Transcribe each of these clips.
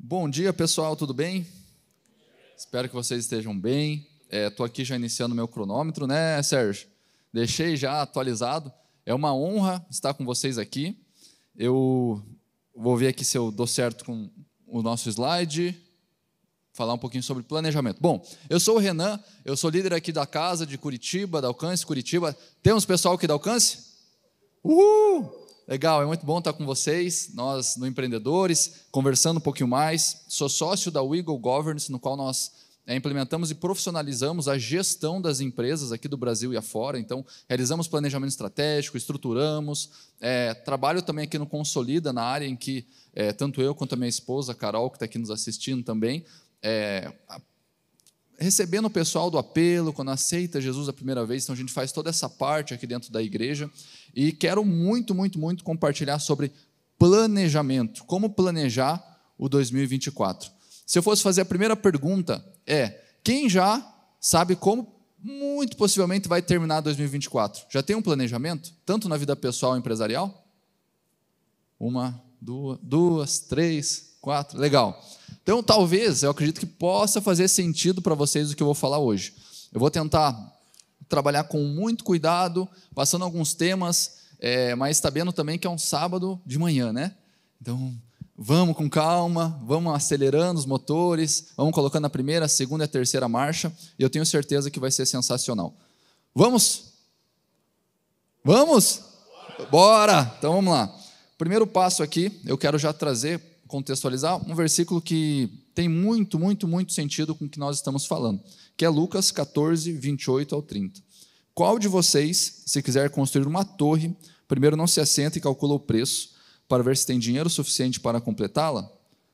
Bom dia, pessoal, tudo bem? Espero que vocês estejam bem. Estou aqui já iniciando meu cronômetro, né, Sérgio? Deixei já atualizado. É uma honra estar com vocês aqui. Eu vou ver aqui se eu dou certo com o nosso slide, falar um pouquinho sobre planejamento. Bom, eu sou o Renan, eu sou líder aqui da casa de Curitiba, da Alcance Curitiba. Temos pessoal aqui da Alcance? Uhul! Legal, é muito bom estar com vocês, nós no Empreendedores, conversando um pouquinho mais. Sou sócio da Eagle Governance, no qual nós implementamos e profissionalizamos a gestão das empresas aqui do Brasil e afora. Então, realizamos planejamento estratégico, estruturamos. Trabalho também aqui no Consolida, na área em que tanto eu quanto a minha esposa, a Carol, que está aqui nos assistindo também, recebendo o pessoal do apelo, quando aceita Jesus a primeira vez. Então, a gente faz toda essa parte aqui dentro da igreja. E quero muito compartilhar sobre planejamento, como planejar o 2024. Se eu fosse fazer a primeira pergunta, quem já sabe como, muito possivelmente, vai terminar 2024? Já tem um planejamento, tanto na vida pessoal e empresarial? Uma, duas, três, quatro, legal. Então, talvez, eu acredito que possa fazer sentido para vocês o que eu vou falar hoje. Eu vou tentar trabalhar com muito cuidado, passando alguns temas, mas sabendo também que é um sábado de manhã, né? Então, vamos com calma, vamos acelerando os motores, vamos colocando a primeira, a segunda e a terceira marcha, e eu tenho certeza que vai ser sensacional. Vamos? Vamos? Bora! Então, vamos lá. Primeiro passo aqui, eu quero já trazer, contextualizar, um versículo que tem muito sentido com o que nós estamos falando, que é Lucas 14, 28 ao 30. Qual de vocês, se quiser construir uma torre, primeiro não se assenta e calcula o preço, para ver se tem dinheiro suficiente para completá-la?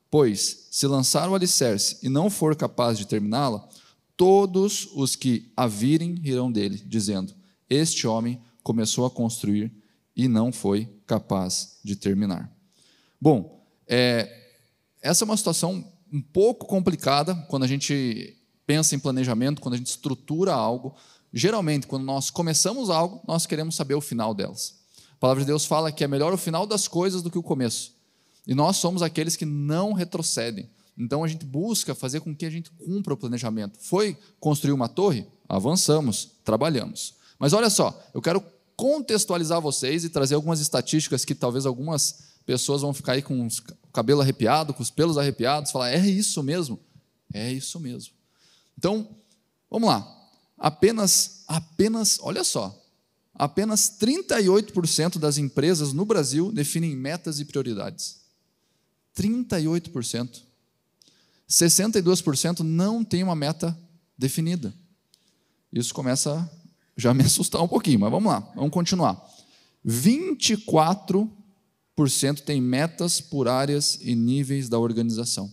Pois, se lançar o alicerce e não for capaz de terminá-la, todos os que a virem rirão dele, dizendo: este homem começou a construir e não foi capaz de terminar. Bom, essa é uma situação um pouco complicada quando a gente pensa em planejamento, quando a gente estrutura algo. Geralmente, quando nós começamos algo, nós queremos saber o final delas. A palavra de Deus fala que é melhor o final das coisas do que o começo. E nós somos aqueles que não retrocedem. Então, a gente busca fazer com que a gente cumpra o planejamento. Foi construir uma torre? Avançamos, trabalhamos. Mas olha só, eu quero contextualizar vocês e trazer algumas estatísticas que talvez algumas pessoas vão ficar aí com o cabelo arrepiado, com os pelos arrepiados, falar: é isso mesmo? É isso mesmo. Então, vamos lá. Olha só, apenas 38% das empresas no Brasil definem metas e prioridades. 38%. 62% não tem uma meta definida. Isso começa já a me assustar um pouquinho, mas vamos lá, vamos continuar. 24% tem metas por áreas e níveis da organização.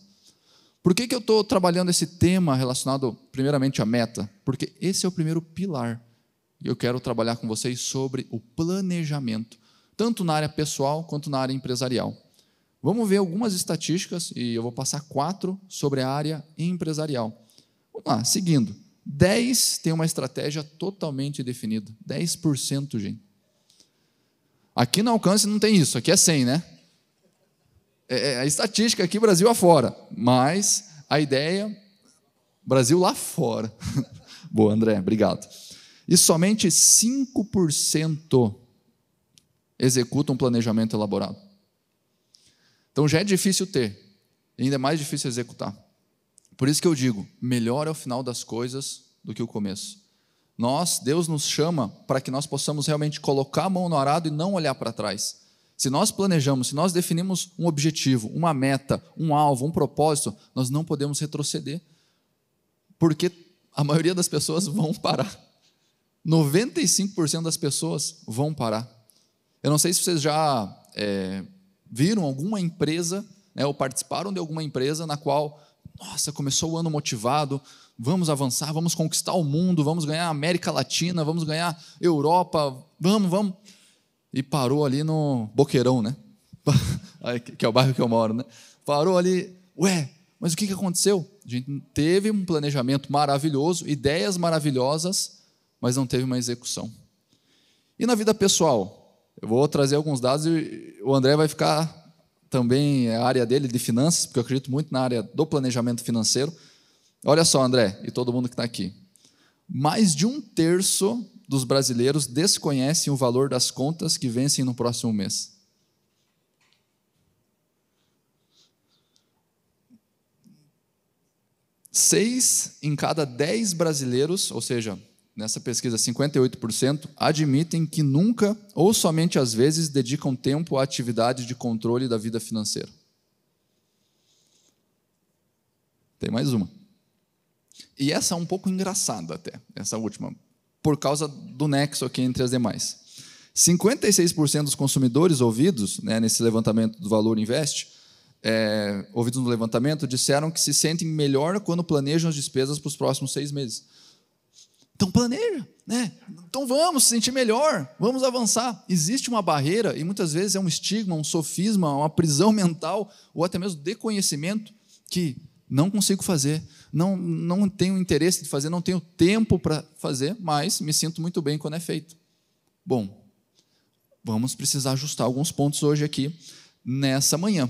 Por que eu estou trabalhando esse tema relacionado primeiramente à meta? Porque esse é o primeiro pilar. E eu quero trabalhar com vocês sobre o planejamento, tanto na área pessoal quanto na área empresarial. Vamos ver algumas estatísticas, e eu vou passar 4 sobre a área empresarial. Vamos lá, seguindo. 10 tem uma estratégia totalmente definida. 10%, gente. Aqui no Alcance não tem isso, aqui é 100, né? A estatística aqui, Brasil afora, mas a ideia, Brasil lá fora. Boa, André, obrigado. E somente 5% executam um planejamento elaborado. Então já é difícil ter, e ainda é mais difícil executar. Por isso que eu digo, melhor é o final das coisas do que o começo. Deus nos chama para que nós possamos realmente colocar a mão no arado e não olhar para trás. Se nós planejamos, se nós definimos um objetivo, uma meta, um alvo, um propósito, nós não podemos retroceder, porque a maioria das pessoas vão parar. 95% das pessoas vão parar. Eu não sei se vocês já viram alguma empresa, ou participaram de alguma empresa na qual, começou o ano motivado, vamos avançar, vamos conquistar o mundo, vamos ganhar a América Latina, vamos ganhar Europa, vamos. E parou ali no Boqueirão, né? Que é o bairro que eu moro, né? Parou ali, mas o que aconteceu? A gente teve um planejamento maravilhoso, ideias maravilhosas, mas não teve uma execução. E na vida pessoal? Eu vou trazer alguns dados e o André vai ficar também é a área dele de finanças, porque eu acredito muito na área do planejamento financeiro. Olha só, André, e todo mundo que está aqui. Mais de 1/3 dos brasileiros desconhecem o valor das contas que vencem no próximo mês. Seis em cada 10 brasileiros, ou seja, nessa pesquisa 58%, admitem que nunca ou somente às vezes dedicam tempo à atividade de controle da vida financeira. Tem mais uma. E essa é um pouco engraçada até, essa última, por causa do nexo aqui entre as demais. 56% dos consumidores ouvidos, né, nesse levantamento do Valor Invest, ouvidos no levantamento, disseram que se sentem melhor quando planejam as despesas para os próximos 6 meses. Então planeja, né? Então vamos se sentir melhor, vamos avançar. Existe uma barreira, e muitas vezes é um estigma, um sofisma, uma prisão mental, ou até mesmo de conhecimento, que não consigo fazer, não tenho interesse de fazer, não tenho tempo para fazer, mas me sinto muito bem quando é feito. Bom, vamos precisar ajustar alguns pontos hoje aqui, nessa manhã.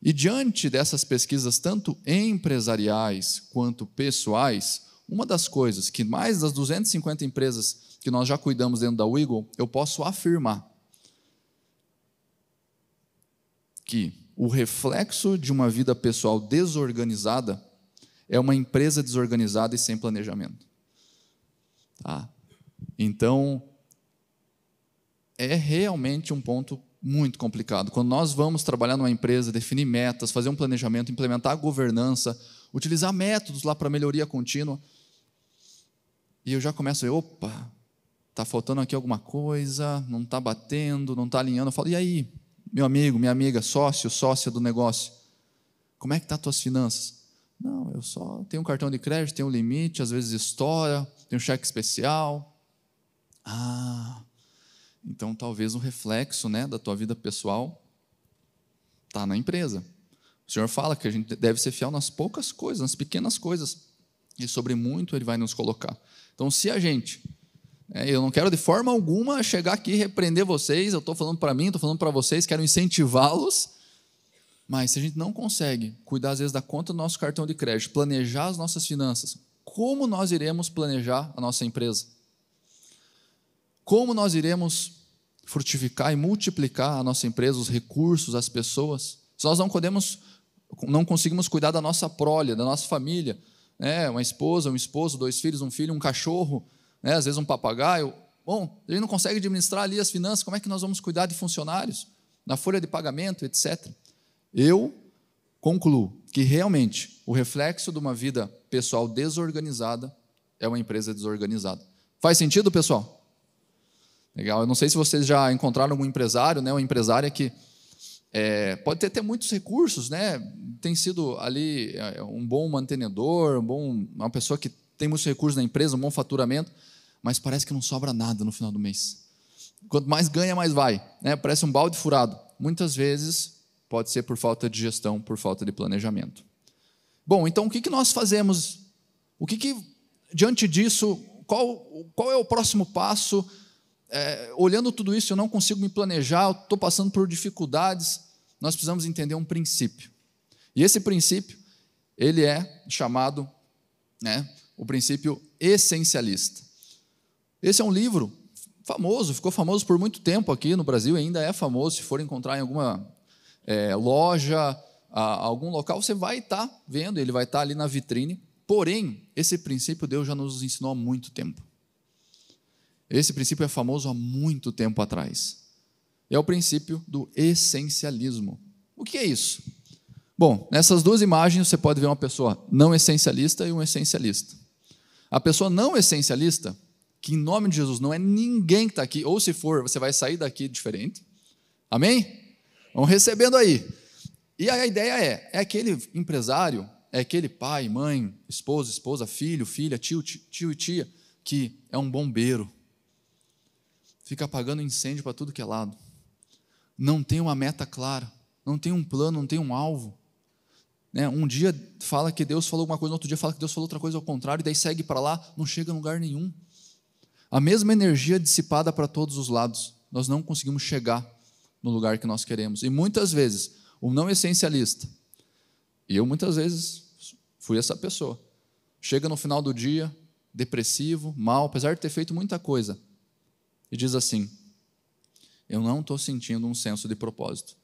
E diante dessas pesquisas, tanto empresariais quanto pessoais, uma das coisas que mais das 250 empresas que nós já cuidamos dentro da Wiggle, eu posso afirmar que o reflexo de uma vida pessoal desorganizada é uma empresa desorganizada e sem planejamento. Tá? Então, é realmente um ponto muito complicado. Quando nós vamos trabalhar numa empresa, definir metas, fazer um planejamento, implementar a governança, utilizar métodos lá para melhoria contínua, e eu já começo a ver, opa, está faltando aqui alguma coisa, não está batendo, não está alinhando. Eu falo, e aí, meu amigo, minha amiga, sócio, sócia do negócio, como é que estão as tuas finanças? Não, eu só tenho um cartão de crédito, tenho um limite, às vezes estoura, tenho um cheque especial. Então talvez um reflexo, né, da tua vida pessoal está na empresa. O Senhor fala que a gente deve ser fiel nas poucas coisas, nas pequenas coisas, e sobre muito Ele vai nos colocar. Então, se a gente, eu não quero de forma alguma chegar aqui e repreender vocês, eu estou falando para mim, estou falando para vocês, quero incentivá-los, mas se a gente não consegue cuidar, às vezes, da conta do nosso cartão de crédito, planejar as nossas finanças, como nós iremos planejar a nossa empresa? Como nós iremos frutificar e multiplicar a nossa empresa, os recursos, as pessoas, se nós não conseguimos cuidar da nossa prole, da nossa família, né? Uma esposa, um esposo, 2 filhos, um filho, um cachorro, né? Às vezes um papagaio. Bom, a gente não consegue administrar ali as finanças, como é que nós vamos cuidar de funcionários, na folha de pagamento, etc. Eu concluo que realmente o reflexo de uma vida pessoal desorganizada é uma empresa desorganizada. Faz sentido, pessoal? Legal. Eu não sei se vocês já encontraram algum empresário, né, uma empresária que pode ter muitos recursos, né, tem sido ali um bom mantenedor, uma pessoa que tem muitos recursos na empresa, um bom faturamento, mas parece que não sobra nada no final do mês. Quanto mais ganha, mais vai, né, parece um balde furado. Muitas vezes pode ser por falta de gestão, por falta de planejamento. Bom, então o que nós fazemos? Diante disso, qual é o próximo passo? Olhando tudo isso, eu não consigo me planejar, estou passando por dificuldades, nós precisamos entender um princípio. E esse princípio, ele é chamado, né, o princípio essencialista. Esse é um livro famoso, ficou famoso por muito tempo aqui no Brasil, ainda é famoso, se for encontrar em alguma loja, algum local, você vai estar vendo, ele vai estar ali na vitrine. Porém, esse princípio Deus já nos ensinou há muito tempo. Esse princípio é famoso há muito tempo atrás. É o princípio do essencialismo. O que é isso? Bom, nessas 2 imagens você pode ver uma pessoa não essencialista e um essencialista. A pessoa não essencialista, que em nome de Jesus não é ninguém que está aqui, ou se for, você vai sair daqui diferente. Amém? Vamos recebendo aí. E a ideia é aquele empresário, é aquele pai, mãe, esposo, esposa, filho, filha, tio e tia, que é um bombeiro. Fica apagando incêndio para tudo que é lado. Não tem uma meta clara, não tem um plano, não tem um alvo. Né? Um dia fala que Deus falou uma coisa, no outro dia fala que Deus falou outra coisa ao contrário, e daí segue para lá, não chega a lugar nenhum. A mesma energia dissipada para todos os lados. Nós não conseguimos chegar no lugar que nós queremos. E muitas vezes, o não essencialista. E eu muitas vezes fui essa pessoa. Chega no final do dia, depressivo, mal, apesar de ter feito muita coisa, e diz assim: eu não estou sentindo um senso de propósito.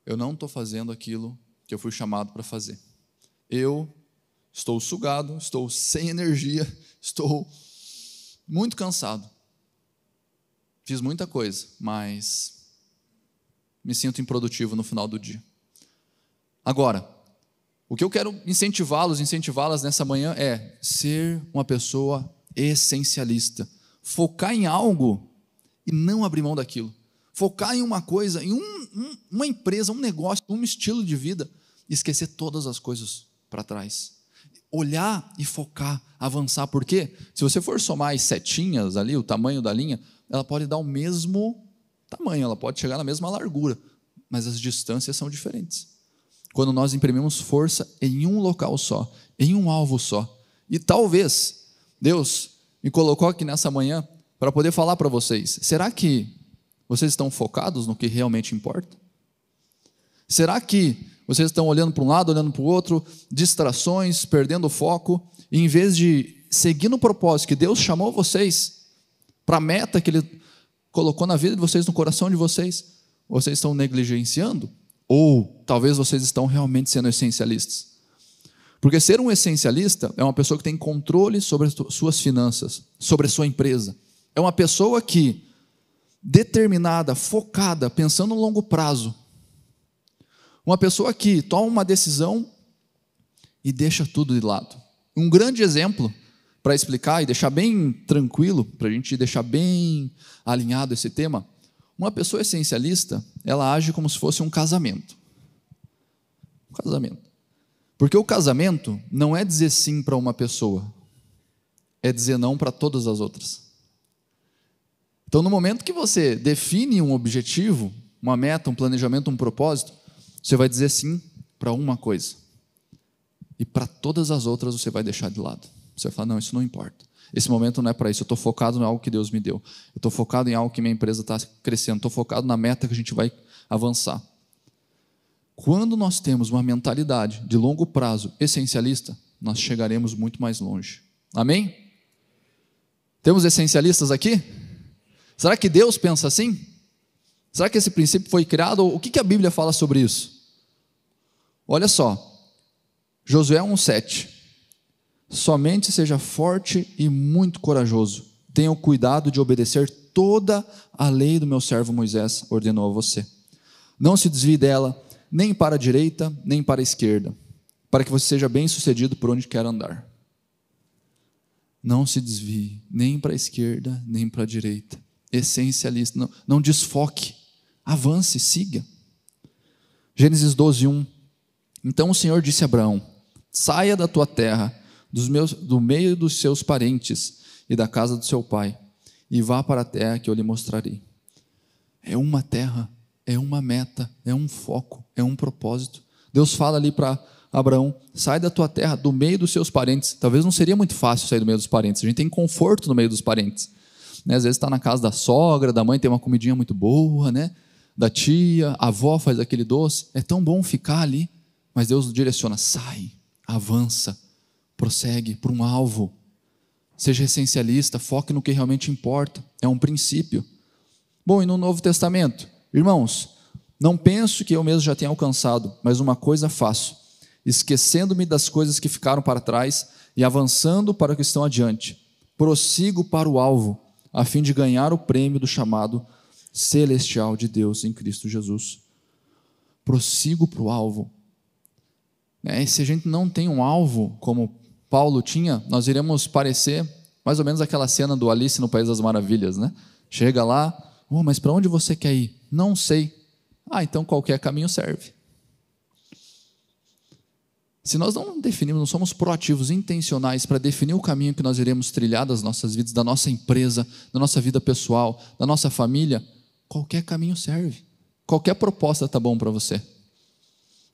Eu não estou fazendo aquilo que eu fui chamado para fazer. Eu estou sugado, estou sem energia, estou muito cansado. Fiz muita coisa, mas me sinto improdutivo no final do dia. Agora, o que eu quero incentivá-las nessa manhã é ser uma pessoa essencialista. Focar em algo e não abrir mão daquilo. Focar em uma coisa, em uma empresa, um negócio, um estilo de vida, e esquecer todas as coisas para trás. Olhar e focar, avançar. Por quê? Se você for somar as setinhas ali, o tamanho da linha, ela pode dar o mesmo tamanho, ela pode chegar na mesma largura, mas as distâncias são diferentes. Quando nós imprimimos força em um local só, em um alvo só. E talvez Deus me colocou aqui nessa manhã para poder falar para vocês: será que vocês estão focados no que realmente importa? Será que vocês estão olhando para um lado, olhando para o outro, distrações, perdendo o foco, e em vez de seguir no propósito que Deus chamou vocês, para a meta que Ele colocou na vida de vocês, no coração de vocês, vocês estão negligenciando? Ou talvez vocês estão realmente sendo essencialistas? Porque ser um essencialista é uma pessoa que tem controle sobre as suas finanças, sobre a sua empresa. É uma pessoa que, determinada, focada, pensando no longo prazo. Uma pessoa que toma uma decisão e deixa tudo de lado. Um grande exemplo para explicar e deixar bem tranquilo, para a gente deixar bem alinhado esse tema: uma pessoa essencialista, ela age como se fosse um casamento. Um casamento. Porque o casamento não é dizer sim para uma pessoa, é dizer não para todas as outras. Então, no momento que você define um objetivo, uma meta, um planejamento, um propósito, você vai dizer sim para uma coisa. E para todas as outras você vai deixar de lado. Você vai falar: não, isso não importa. Esse momento não é para isso, eu estou focado em algo que Deus me deu. Eu estou focado em algo que minha empresa está crescendo. Estou focado na meta que a gente vai avançar. Quando nós temos uma mentalidade de longo prazo essencialista, nós chegaremos muito mais longe. Amém? Temos essencialistas aqui? Será que Deus pensa assim? Será que esse princípio foi criado? O que a Bíblia fala sobre isso? Olha só, Josué 1,7. Somente seja forte e muito corajoso. Tenha o cuidado de obedecer toda a lei do meu servo Moisés ordenou a você. Não se desvie dela, nem para a direita, nem para a esquerda, para que você seja bem sucedido por onde quer andar. Não se desvie, nem para a esquerda, nem para a direita. Essencialista, não desfoque, avance, siga. Gênesis 12:1. Então o Senhor disse a Abraão: saia da tua terra, do meio dos seus parentes e da casa do seu pai, e vá para a terra que eu lhe mostrarei. É uma terra, é uma meta, é um foco, é um propósito. Deus fala ali para Abraão: sai da tua terra, do meio dos seus parentes. Talvez não seria muito fácil sair do meio dos parentes, a gente tem conforto no meio dos parentes, né? Às vezes está na casa da sogra, da mãe tem uma comidinha muito boa, né? Da tia, a avó faz aquele doce, é tão bom ficar ali, mas Deus direciona: sai, avança, prossegue por um alvo, seja essencialista, foque no que realmente importa, é um princípio. Bom, e no Novo Testamento, irmãos, não penso que eu mesmo já tenha alcançado, mas uma coisa faço, esquecendo-me das coisas que ficaram para trás e avançando para o que estão adiante, prossigo para o alvo, a fim de ganhar o prêmio do chamado celestial de Deus em Cristo Jesus. Prossigo para o alvo. E se a gente não tem um alvo como Paulo tinha, nós iremos parecer mais ou menos aquela cena do Alice no País das Maravilhas, né? Chega lá: mas para onde você quer ir? Não sei. Então qualquer caminho serve. Se nós não definimos, não somos proativos, intencionais para definir o caminho que nós iremos trilhar das nossas vidas, da nossa empresa, da nossa vida pessoal, da nossa família, qualquer caminho serve. Qualquer proposta está bom para você.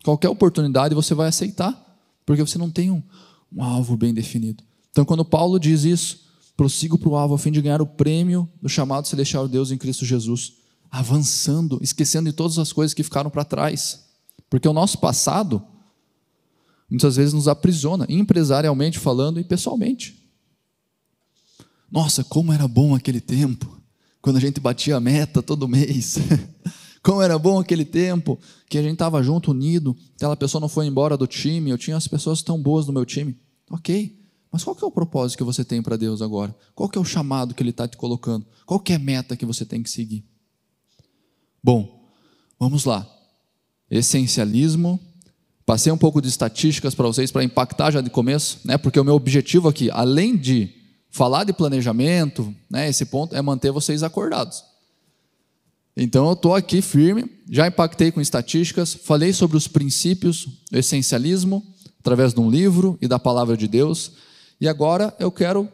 Qualquer oportunidade você vai aceitar, porque você não tem um alvo bem definido. Então, quando Paulo diz isso: prossigo para o alvo a fim de ganhar o prêmio do chamado celestial de Deus em Cristo Jesus, avançando, esquecendo de todas as coisas que ficaram para trás, Porque o nosso passado, muitas vezes, nos aprisiona, empresarialmente falando e pessoalmente. Nossa, como era bom aquele tempo, quando a gente batia a meta todo mês. Como era bom aquele tempo que a gente estava junto, unido, aquela pessoa não foi embora do time, eu tinha as pessoas tão boas no meu time. Ok, mas qual que é o propósito que você tem para Deus agora? Qual que é o chamado que Ele está te colocando? Qual que é a meta que você tem que seguir? Bom, vamos lá. Essencialismo. Passei um pouco de estatísticas para vocês, para impactar já de começo, né? Porque o meu objetivo aqui, além de falar de planejamento, né, esse ponto é manter vocês acordados. Então eu estou aqui firme, já impactei com estatísticas, falei sobre os princípios do essencialismo, através de um livro e da palavra de Deus, e agora eu quero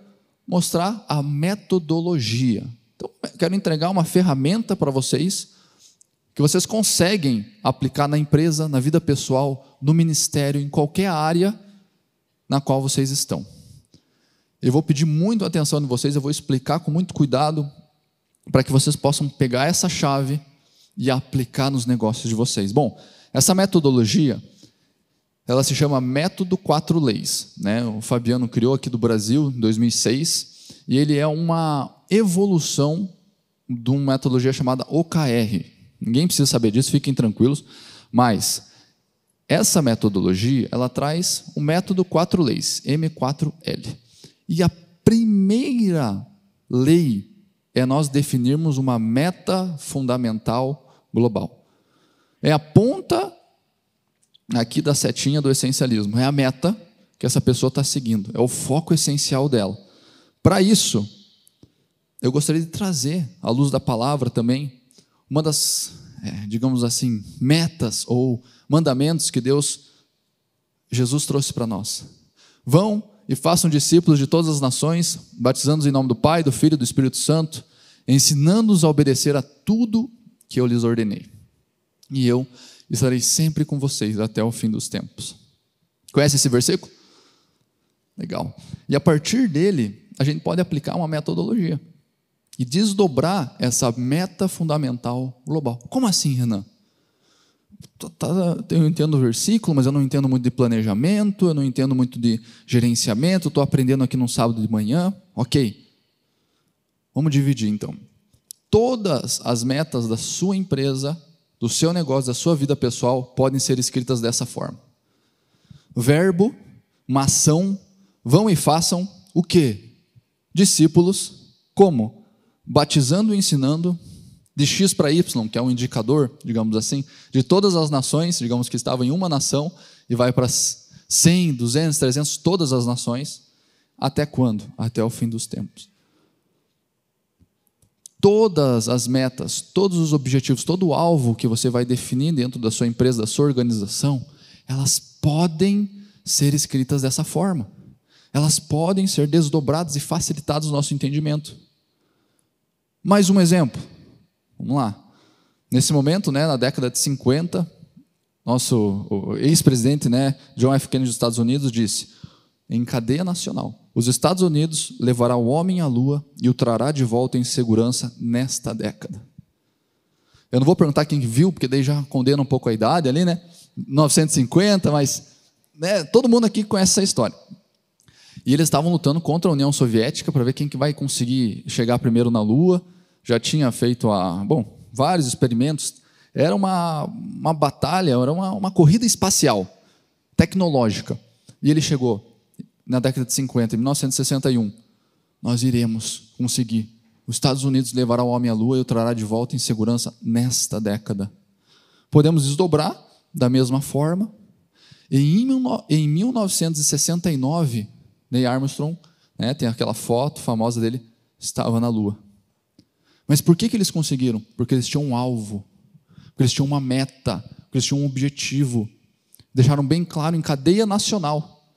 mostrar a metodologia. Então eu quero entregar uma ferramenta para vocês, que vocês conseguem aplicar na empresa, na vida pessoal, no ministério, em qualquer área na qual vocês estão. Eu vou pedir muito atenção de vocês, eu vou explicar com muito cuidado, para que vocês possam pegar essa chave e aplicar nos negócios de vocês. Bom, essa metodologia, ela se chama Método 4 Leis, né? O Fabiano criou aqui do Brasil, em 2006, e ele é uma evolução de uma metodologia chamada OKR. Ninguém precisa saber disso, fiquem tranquilos, mas essa metodologia, ela traz o método 4 leis, M4L. E a primeira lei é nós definirmos uma meta fundamental global. É a ponta aqui da setinha do essencialismo. É a meta que essa pessoa está seguindo. É o foco essencial dela. Para isso, eu gostaria de trazer, à luz da palavra também, uma das, digamos assim, metas ou mandamentos que Jesus trouxe para nós. Vão e façam discípulos de todas as nações, batizando-os em nome do Pai, do Filho e do Espírito Santo, ensinando-os a obedecer a tudo que eu lhes ordenei. E eu estarei sempre com vocês até o fim dos tempos. Conhece esse versículo? Legal. E a partir dele, a gente pode aplicar uma metodologia e desdobrar essa meta fundamental global. Como assim, Renan? Eu entendo o versículo, mas eu não entendo muito de planejamento, eu não entendo muito de gerenciamento, estou aprendendo aqui num sábado de manhã. Ok, vamos dividir então. Todas as metas da sua empresa, do seu negócio, da sua vida pessoal, podem ser escritas dessa forma. Verbo, uma ação, vão e façam o quê? Discípulos, como? Batizando e ensinando, de X para Y, que é um indicador, digamos assim, de todas as nações, digamos que estavam em uma nação, e vai para 100, 200, 300, todas as nações, até quando? Até o fim dos tempos. Todas as metas, todos os objetivos, todo o alvo que você vai definir dentro da sua empresa, da sua organização, elas podem ser escritas dessa forma. Elas podem ser desdobradas e facilitadas no nosso entendimento. Mais um exemplo. Vamos lá. Nesse momento, né, na década de 50, o ex-presidente, né, John F. Kennedy dos Estados Unidos disse, em cadeia nacional, os Estados Unidos levará o homem à lua e o trará de volta em segurança nesta década. Eu não vou perguntar quem viu, porque daí já condena um pouco a idade ali, né? 1950, mas né, todo mundo aqui conhece essa história. E eles estavam lutando contra a União Soviética para ver quem que vai conseguir chegar primeiro na Lua. Já tinha feito vários experimentos. Era uma batalha, era uma corrida espacial, tecnológica. E ele chegou na década de 50, em 1961. Nós iremos conseguir. Os Estados Unidos levará o homem à Lua e o trará de volta em segurança nesta década. Podemos desdobrar da mesma forma. Em 1969, Neil Armstrong, né, tem aquela foto famosa dele, estava na Lua. Mas por que eles conseguiram? Porque eles tinham um alvo, porque eles tinham uma meta, porque eles tinham um objetivo. Deixaram bem claro em cadeia nacional.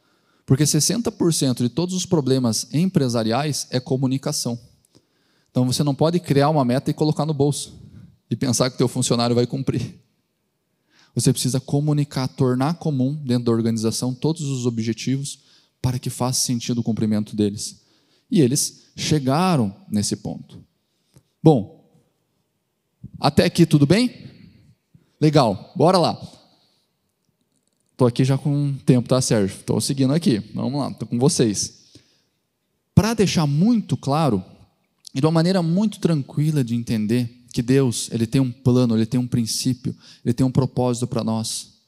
Porque 60% de todos os problemas empresariais é comunicação. Então você não pode criar uma meta e colocar no bolso e pensar que o teu funcionário vai cumprir. Você precisa comunicar, tornar comum dentro da organização todos os objetivos para que faça sentido o cumprimento deles. E eles chegaram nesse ponto. Bom, até aqui tudo bem? Legal, bora lá. Estou aqui já com um tempo, tá, Sérgio? Estou seguindo aqui. Vamos lá, estou com vocês. Para deixar muito claro, e de uma maneira muito tranquila de entender, que Deus, Ele tem um plano, Ele tem um princípio, Ele tem um propósito para nós.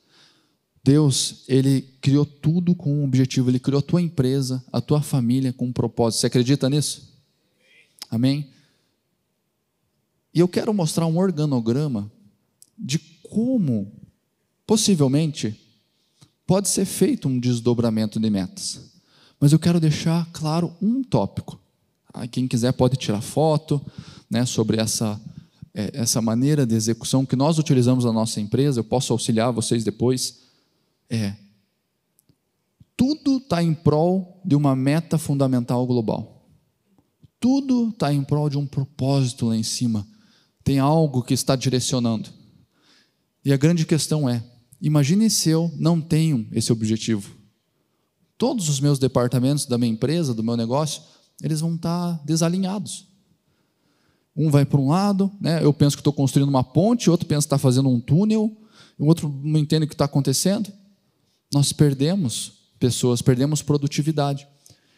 Deus, Ele criou tudo com um objetivo, Ele criou a tua empresa, a tua família com um propósito. Você acredita nisso? Amém? E eu quero mostrar um organograma de como, possivelmente, pode ser feito um desdobramento de metas. Mas eu quero deixar claro um tópico. Quem quiser pode tirar foto, né, sobre essa maneira de execução que nós utilizamos na nossa empresa. Eu posso auxiliar vocês depois. Tudo está em prol de uma meta fundamental global. Tudo está em prol de um propósito lá em cima. Tem algo que está direcionando. E a grande questão é, imagine se eu não tenho esse objetivo. Todos os meus departamentos da minha empresa, do meu negócio, eles vão estar desalinhados. Um vai para um lado, né? Eu penso que estou construindo uma ponte, outro pensa que está fazendo um túnel, o outro não entende o que está acontecendo. Nós perdemos pessoas, perdemos produtividade.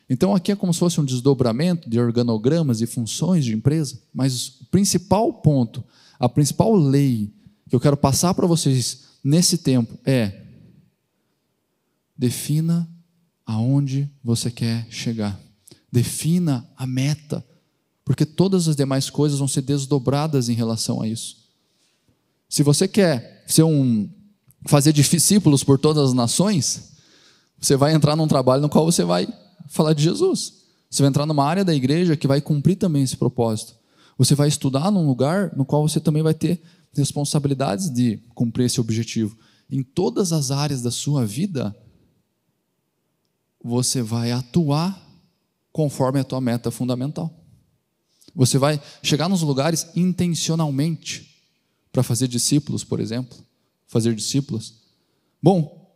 Então aqui é como se fosse um desdobramento de organogramas e funções de empresa, mas o principal ponto, a principal lei que eu quero passar para vocês nesse tempo é: defina aonde você quer chegar. Defina a meta, porque todas as demais coisas vão ser desdobradas em relação a isso. Se você quer fazer discípulos por todas as nações, você vai entrar num trabalho no qual você vai falar de Jesus. Você vai entrar numa área da igreja que vai cumprir também esse propósito. Você vai estudar num lugar no qual você também vai ter responsabilidades de cumprir esse objetivo. Em todas as áreas da sua vida, você vai atuar conforme a tua meta fundamental. Você vai chegar nos lugares intencionalmente para fazer discípulos, por exemplo, fazer discípulos. Bom,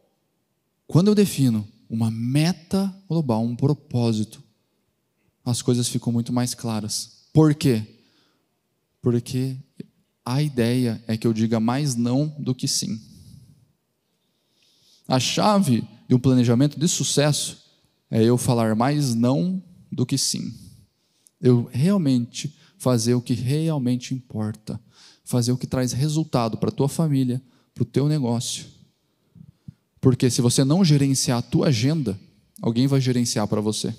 quando eu defino uma meta global, um propósito, as coisas ficam muito mais claras. Por quê? Porque a ideia é que eu diga mais não do que sim. A chave de um planejamento de sucesso é eu falar mais não do que sim. Eu realmente fazer o que realmente importa. Fazer o que traz resultado para a tua família, para o teu negócio. Porque se você não gerenciar a tua agenda, alguém vai gerenciar para você.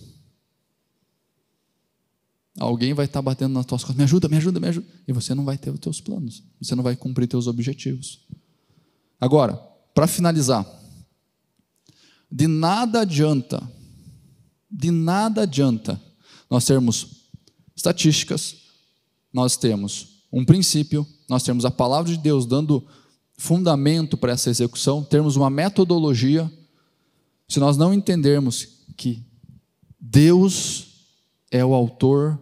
Alguém vai estar batendo nas tuas costas, me ajuda, me ajuda, me ajuda. E você não vai ter os teus planos. Você não vai cumprir teus objetivos. Agora, para finalizar, de nada adianta nós termos estatísticas, nós temos um princípio, nós temos a palavra de Deus dando fundamento para essa execução, termos uma metodologia, se nós não entendermos que Deus é o autor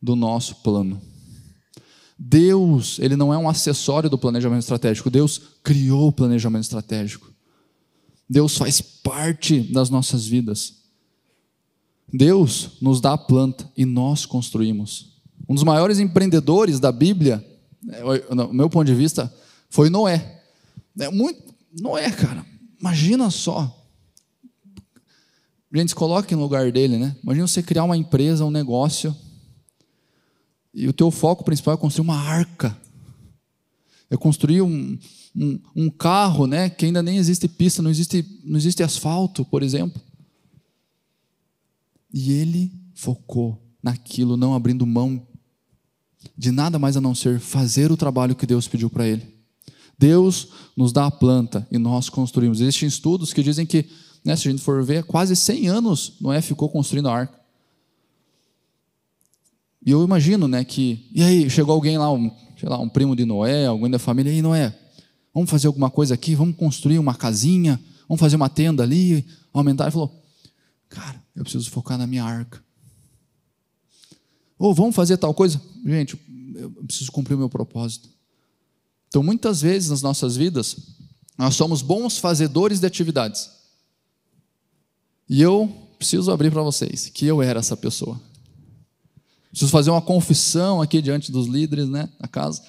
do nosso plano. Deus, Ele não é um acessório do planejamento estratégico, Deus criou o planejamento estratégico. Deus faz parte das nossas vidas. Deus nos dá a planta e nós construímos. Um dos maiores empreendedores da Bíblia, no meu ponto de vista, foi Noé. Noé, cara, imagina só. Gente, se coloque no lugar dele, né? Imagina você criar uma empresa, um negócio, e o teu foco principal é construir uma arca. É construir um carro, né, que ainda nem existe pista, não existe asfalto, por exemplo. E ele focou naquilo, não abrindo mão de nada mais a não ser fazer o trabalho que Deus pediu para ele. Deus nos dá a planta e nós construímos. Existem estudos que dizem que, né, se a gente for ver, quase 100 anos Noé ficou construindo a arca. E eu imagino, né, e aí, chegou alguém lá, um primo de Noé, alguém da família, e aí, Noé, vamos fazer alguma coisa aqui, vamos construir uma casinha, vamos fazer uma tenda ali, aumentar. Ele falou, cara, eu preciso focar na minha arca. Ou vamos fazer tal coisa? Gente, eu preciso cumprir o meu propósito. Então, muitas vezes nas nossas vidas, nós somos bons fazedores de atividades. E eu preciso abrir para vocês que eu era essa pessoa. Preciso fazer uma confissão aqui diante dos líderes, né, da casa.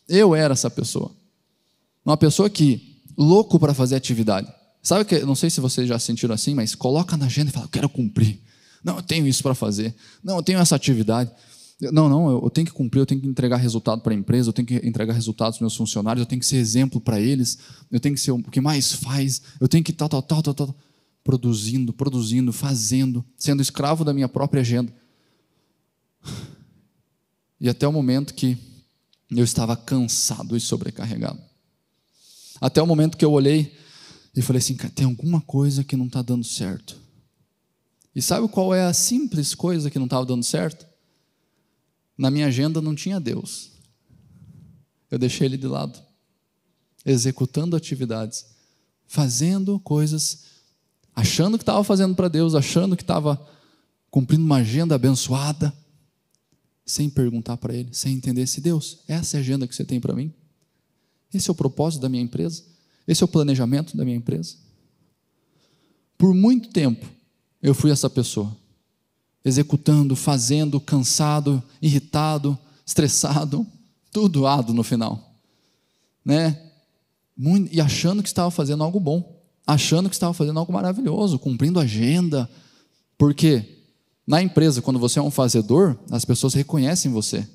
Eu era essa pessoa. Uma pessoa que, louco para fazer atividade. Sabe que, não sei se vocês já sentiram assim, mas coloca na agenda e fala, eu quero cumprir. Não, eu tenho isso para fazer. Não, eu tenho essa atividade. Não, eu tenho que cumprir, eu tenho que entregar resultado para a empresa, eu tenho que entregar resultados para os meus funcionários, eu tenho que ser exemplo para eles, eu tenho que ser o que mais faz, eu tenho que tal. Produzindo, fazendo, sendo escravo da minha própria agenda. E até o momento que eu estava cansado e sobrecarregado. Até o momento que eu olhei e falei assim, cara, tem alguma coisa que não está dando certo. E sabe qual é a simples coisa que não estava dando certo? Na minha agenda não tinha Deus. Eu deixei Ele de lado, executando atividades, fazendo coisas, achando que estava fazendo para Deus, achando que estava cumprindo uma agenda abençoada, sem perguntar para Ele, sem entender se Deus, essa é a agenda que você tem para mim? Esse é o propósito da minha empresa? Esse é o planejamento da minha empresa? Por muito tempo, eu fui essa pessoa, executando, fazendo, cansado, irritado, estressado, tudo ado no final, né? E achando que estava fazendo algo bom, achando que estava fazendo algo maravilhoso, cumprindo a agenda, porque na empresa, quando você é um fazedor, as pessoas reconhecem você.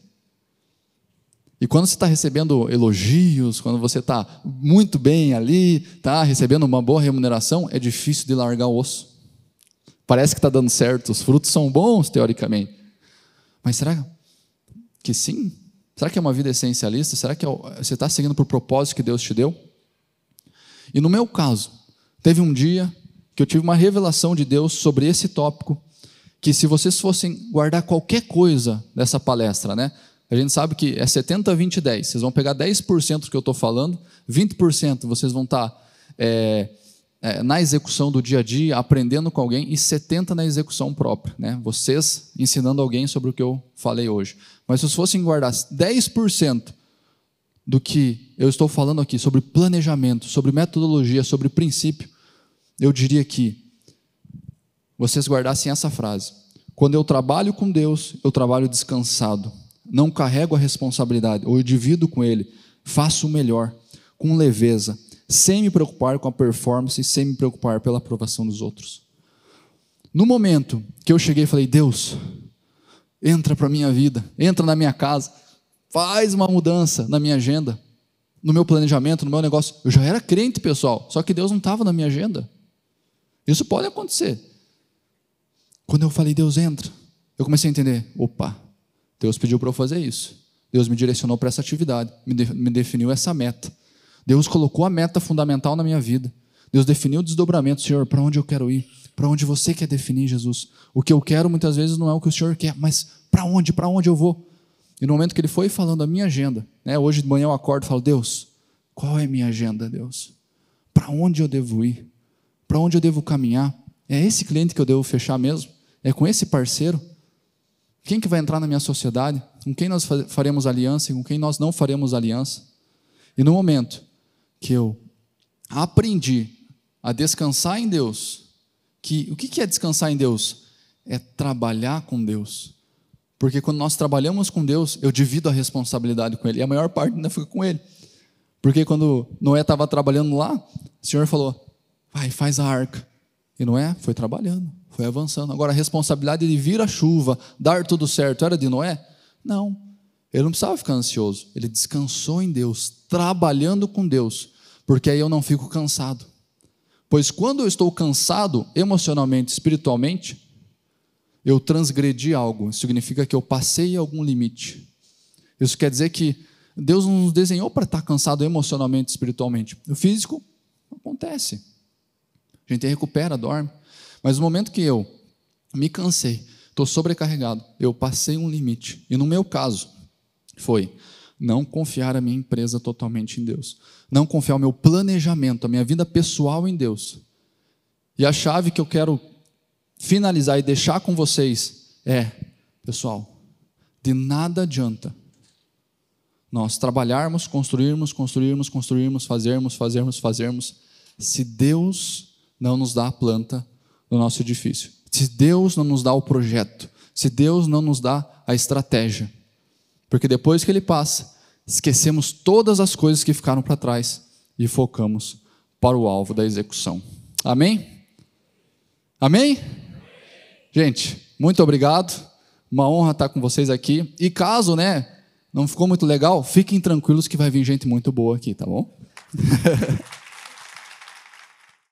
E quando você está recebendo elogios, quando você está muito bem ali, está recebendo uma boa remuneração, é difícil de largar o osso. Parece que está dando certo, os frutos são bons, teoricamente. Mas será que sim? Será que é uma vida essencialista? Será que você está seguindo por propósito que Deus te deu? E no meu caso, teve um dia que eu tive uma revelação de Deus sobre esse tópico, que se vocês fossem guardar qualquer coisa dessa palestra, né? A gente sabe que é 70, 20, 10. Vocês vão pegar 10% do que eu estou falando, 20% vocês vão estar na execução do dia a dia, aprendendo com alguém, e 70% na execução própria, né? Vocês ensinando alguém sobre o que eu falei hoje. Mas se vocês fossem guardar 10% do que eu estou falando aqui, sobre planejamento, sobre metodologia, sobre princípio, eu diria que vocês guardassem essa frase: quando eu trabalho com Deus, eu trabalho descansado, não carrego a responsabilidade, ou eu divido com Ele, faço o melhor, com leveza, sem me preocupar com a performance, sem me preocupar pela aprovação dos outros. No momento que eu cheguei e falei, Deus, entra para a minha vida, entra na minha casa, faz uma mudança na minha agenda, no meu planejamento, no meu negócio. Eu já era crente, pessoal, só que Deus não estava na minha agenda. Isso pode acontecer. Quando eu falei, Deus, entra, eu comecei a entender, opa, Deus pediu para eu fazer isso, Deus me direcionou para essa atividade, me definiu essa meta, Deus colocou a meta fundamental na minha vida, Deus definiu o desdobramento. Senhor, para onde eu quero ir? Para onde você quer definir, Jesus? O que eu quero muitas vezes não é o que o Senhor quer, mas para onde eu vou? E no momento que Ele foi falando a minha agenda, né, hoje de manhã eu acordo e falo, Deus, qual é a minha agenda, Deus? Para onde eu devo ir? Para onde eu devo caminhar? É esse cliente que eu devo fechar mesmo? É com esse parceiro? Quem que vai entrar na minha sociedade? Com quem nós faremos aliança e com quem nós não faremos aliança? E no momento que eu aprendi a descansar em Deus, o que é descansar em Deus? É trabalhar com Deus. Porque quando nós trabalhamos com Deus, eu divido a responsabilidade com Ele, e a maior parte ainda fica com Ele. Porque quando Noé estava trabalhando lá, o Senhor falou, vai, faz a arca. E Noé foi trabalhando, foi avançando. Agora a responsabilidade de vir a chuva, dar tudo certo, era de Noé? Não, ele não precisava ficar ansioso, ele descansou em Deus, trabalhando com Deus, porque aí eu não fico cansado. Pois quando eu estou cansado, emocionalmente, espiritualmente, eu transgredi algo, isso significa que eu passei algum limite. Isso quer dizer que Deus não nos desenhou para estar cansado emocionalmente, espiritualmente. O físico acontece, a gente recupera, dorme, mas no momento que eu me cansei, estou sobrecarregado, eu passei um limite, e no meu caso, foi não confiar a minha empresa totalmente em Deus, não confiar o meu planejamento, a minha vida pessoal em Deus. E a chave que eu quero finalizar e deixar com vocês é, pessoal, de nada adianta nós trabalharmos, construirmos, fazermos, se Deus não nos dá a planta do nosso edifício, se Deus não nos dá o projeto, se Deus não nos dá a estratégia. Porque depois que Ele passa, esquecemos todas as coisas que ficaram para trás e focamos para o alvo da execução. Amém? Amém? Gente, muito obrigado. Uma honra estar com vocês aqui. E caso, não ficou muito legal, fiquem tranquilos que vai vir gente muito boa aqui, tá bom?